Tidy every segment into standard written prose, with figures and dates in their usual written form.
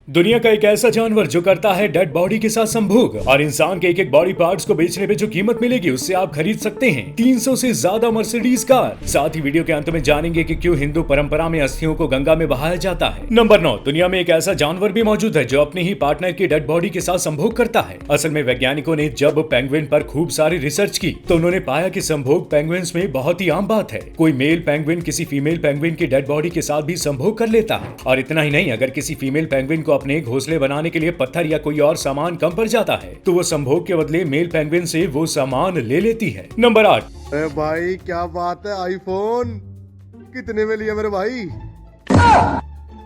दुनिया का एक ऐसा जानवर जो करता है डेड बॉडी के साथ संभोग और इंसान के एक एक बॉडी पार्ट्स को बेचने पे जो कीमत मिलेगी उससे आप खरीद सकते हैं 300 से ज्यादा मर्सिडीज कार। साथ ही वीडियो के अंत में जानेंगे कि क्यों हिंदू परंपरा में अस्थियों को गंगा में बहाया जाता है। नंबर 9, दुनिया में एक ऐसा जानवर भी मौजूद है जो अपने ही पार्टनर की डेड बॉडी के साथ संभोग करता है। असल में वैज्ञानिकों ने जब पेंगुइन पर खूब सारी रिसर्च की तो उन्होंने पाया कि संभोग पेंगुइन्स में बहुत ही आम बात है। कोई मेल पेंगुइन किसी फीमेल पेंगुइन की डेड बॉडी के साथ भी संभोग कर लेता है। और इतना ही नहीं, अगर किसी फीमेल पेंगुइन को अपने घोंसले बनाने के लिए पत्थर या कोई और सामान कम पड़ जाता है तो वो संभोग के बदले मेल पेंगुइन से वो सामान ले लेती है। नंबर 8, अरे भाई क्या बात है, आईफोन कितने में लिया मेरे भाई?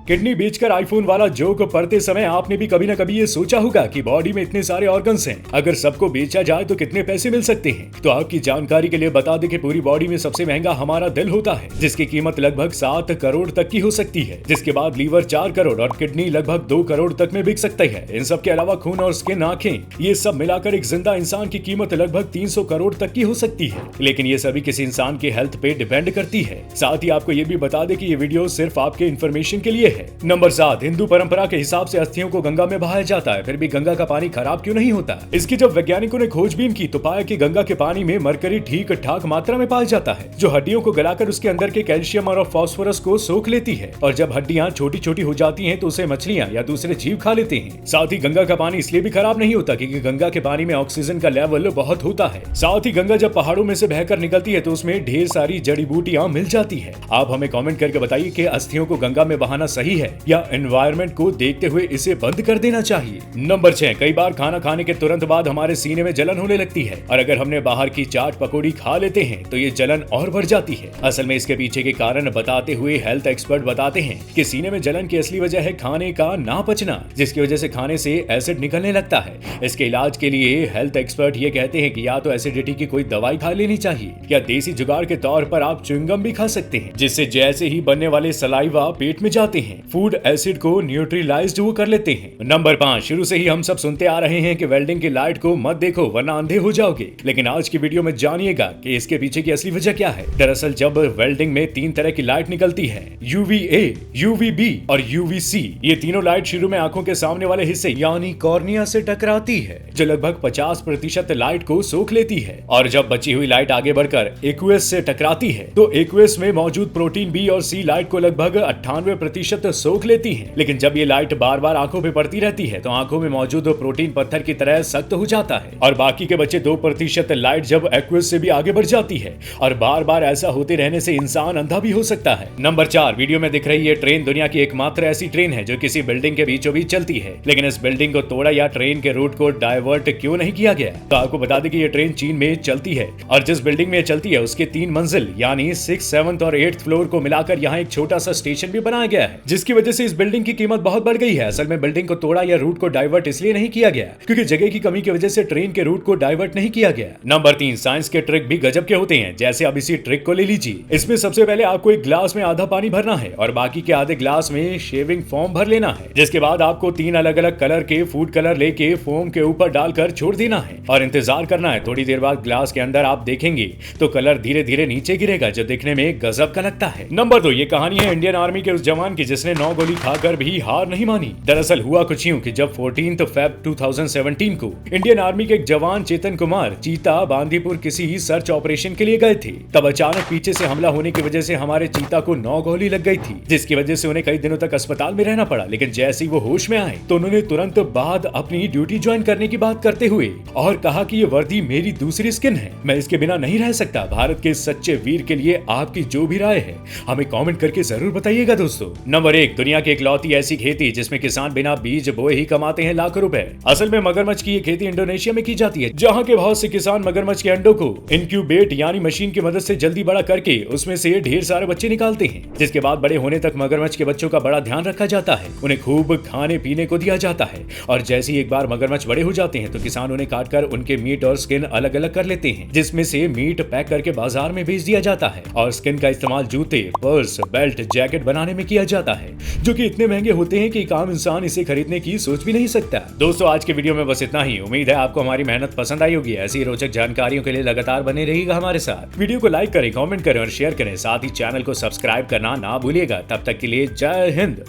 किडनी बेचकर आईफोन वाला जोक पढ़ते समय आपने भी कभी न कभी ये सोचा होगा कि बॉडी में इतने सारे ऑर्गन्स हैं, अगर सबको बेचा जाए तो कितने पैसे मिल सकते हैं। तो आपकी जानकारी के लिए बता दें कि पूरी बॉडी में सबसे महंगा हमारा दिल होता है, जिसकी कीमत लगभग 7 करोड़ तक की हो सकती है। जिसके बाद लीवर 4 करोड़ और किडनी लगभग 2 करोड़ तक में बिक सकती है। इन सब के अलावा खून और स्किन, आंखें, ये सब मिलाकर एक जिंदा इंसान की कीमत लगभग 300 करोड़ तक की हो सकती है। लेकिन ये सभी किसी इंसान की हेल्थ पे डिपेंड करती है। साथ ही आपको ये भी बता दें कि ये वीडियो सिर्फ आपके इन्फॉर्मेशन के लिए है। नंबर 7, हिंदू परंपरा के हिसाब से अस्थियों को गंगा में बहाया जाता है, फिर भी गंगा का पानी खराब क्यों नहीं होता? इसकी जब वैज्ञानिकों ने खोजबीन की तो पाया कि गंगा के पानी में मरकरी ठीक ठाक मात्रा में पाया जाता है, जो हड्डियों को गलाकर उसके अंदर के कैल्शियम और फास्फोरस को सोख लेती है। और जब हड्डियां छोटी छोटी हो जाती हैं तो उसे मछलियां या दूसरे जीव खा लेते हैं। साथ ही गंगा का पानी इसलिए भी खराब नहीं होता क्योंकि गंगा के पानी में ऑक्सीजन का लेवल बहुत होता है। साथ ही गंगा जब पहाड़ों में से बहकर निकलती है तो उसमें ढेर सारी जड़ी बूटियां मिल जाती है। आप हमें कॉमेंट करके बताइए कि अस्थियों को गंगा में बहाना सही है या एनवायरमेंट को देखते हुए इसे बंद कर देना चाहिए। नंबर 6, कई बार खाना खाने के तुरंत बाद हमारे सीने में जलन होने लगती है और अगर हमने बाहर की चाट पकौड़ी खा लेते हैं तो ये जलन और बढ़ जाती है। असल में इसके पीछे के कारण बताते हुए हेल्थ एक्सपर्ट बताते हैं कि सीने में जलन की असली वजह है खाने का ना पचना, जिसकी वजह से खाने से एसिड निकलने लगता है। इसके इलाज के लिए हेल्थ एक्सपर्ट ये कहते हैं कि या तो एसिडिटी की कोई दवाई खा लेनी चाहिए या देसी जुगाड़ के तौर पर आप च्युइंगम भी खा सकते हैं, जिससे जैसे ही बनने वाले सलाइवा पेट में जाते हैं फूड एसिड को न्यूट्रलाइज्ड वो कर लेते हैं। नंबर 5, शुरू से ही हम सब सुनते आ रहे हैं कि वेल्डिंग की लाइट को मत देखो वरना अंधे हो जाओगे, लेकिन आज की वीडियो में जानिएगा कि इसके पीछे की असली वजह क्या है। दरअसल जब वेल्डिंग में 3 तरह की लाइट निकलती है, UVA, UVB और UVC, ये तीनों लाइट शुरू में आंखों के सामने वाले हिस्से यानी कॉर्निया से टकराती है, जो लगभग 50% लाइट को सोख लेती है। और जब बची हुई लाइट आगे बढ़कर एक्वियस से टकराती है तो एक्वियस में मौजूद प्रोटीन B और C लाइट को लगभग 98% सोख लेती है। लेकिन जब ये लाइट बार बार आंखों पे पड़ती रहती है तो आंखों में मौजूद प्रोटीन पत्थर की तरह सख्त हो जाता है और बाकी के बचे 2% लाइट जब एक्वियस से भी आगे बढ़ जाती है और बार बार ऐसा होते रहने से इंसान अंधा भी हो सकता है। नंबर 4, वीडियो में दिख रही ये ट्रेन दुनिया की एकमात्र ऐसी ट्रेन है जो किसी बिल्डिंग के बीचों बीच चलती है, लेकिन इस बिल्डिंग को तोड़ा या ट्रेन के रूट को डाइवर्ट क्यों नहीं किया गया? तो आपको बता दें कि ये ट्रेन चीन में चलती है और जिस बिल्डिंग में चलती है उसके 3 मंजिल यानी 6, 7 और 8th फ्लोर को मिलाकर यहाँ एक छोटा सा स्टेशन भी बनाया गया है, जिसकी वजह से इस बिल्डिंग की कीमत बहुत बढ़ गई है। असल में बिल्डिंग को तोड़ा या रूट को डाइवर्ट इसलिए नहीं किया गया क्योंकि जगह की कमी की वजह से ट्रेन के रूट को डाइवर्ट नहीं किया गया। नंबर 3, साइंस के ट्रिक भी गजब के होते हैं। जैसे अब इसी ट्रिक को ले लीजिए। इसमें सबसे पहले आपको एक ग्लास में आधा पानी भरना है और बाकी के आधे ग्लास में शेविंग फोम भर लेना है, जिसके बाद आपको 3 अलग अलग कलर के फूड कलर लेके फोम के ऊपर डालकर छोड़ देना है और इंतजार करना है। थोड़ी देर बाद ग्लास के अंदर आप देखेंगे तो कलर धीरे धीरे नीचे गिरेगा, जो देखने में गजब का लगता है। नंबर 2, ये कहानी है इंडियन आर्मी के उस जवान की जिसने 9 गोली खाकर भी हार नहीं मानी। दरअसल हुआ कुछ यूं कि जब 14 फेब 2017 को इंडियन आर्मी के एक जवान चेतन कुमार चीता बांदीपुर किसी सर्च ऑपरेशन के लिए गए थे, तब अचानक पीछे से हमला होने की वजह से हमारे चीता को 9 गोली लग गई थी, जिसकी वजह से उन्हें कई दिनों तक अस्पताल में रहना पड़ा। लेकिन जैसे ही वो होश में आए तो उन्होंने तुरंत बाद अपनी ड्यूटी ज्वाइन करने की बात करते हुए और कहा कि ये वर्दी मेरी दूसरी स्किन है, मैं इसके बिना नहीं रह सकता। भारत के सच्चे वीर के लिए आपकी जो भी राय है हमें कॉमेंट करके जरूर बताइएगा दोस्तों। नंबर 1, दुनिया की इकलौती ऐसी खेती जिसमें किसान बिना बीज बोए ही कमाते हैं लाखों रुपए। असल में मगरमच्छ की ये खेती इंडोनेशिया में की जाती है, जहां के बहुत से किसान मगरमच्छ के अंडों को इनक्यूबेट यानी मशीन की मदद से जल्दी बड़ा करके उसमें से ढेर सारे बच्चे निकालते हैं, जिसके बाद बड़े होने तक मगरमच्छ के बच्चों का बड़ा ध्यान रखा जाता है, उन्हें खूब खाने पीने को दिया जाता है और जैसे ही एक बार मगरमच्छ बड़े हो जाते हैं तो किसान उन्हें काटकर उनके मीट और स्किन अलग अलग कर लेते हैं, जिसमें से मीट पैक करके बाजार में बेच दिया जाता है और स्किन का इस्तेमाल जूते, पर्स, बेल्ट, जैकेट बनाने में किया जाता है, जो कि इतने महंगे होते हैं कि आम इंसान इसे खरीदने की सोच भी नहीं सकता। दोस्तों, आज के वीडियो में बस इतना ही। उम्मीद है आपको हमारी मेहनत पसंद आई होगी। ऐसी रोचक जानकारियों के लिए लगातार बने रहिएगा हमारे साथ। वीडियो को लाइक करें, कमेंट करें और शेयर करें। साथ ही चैनल को सब्सक्राइब करना ना भूलिएगा। तब तक के लिए जय हिंद।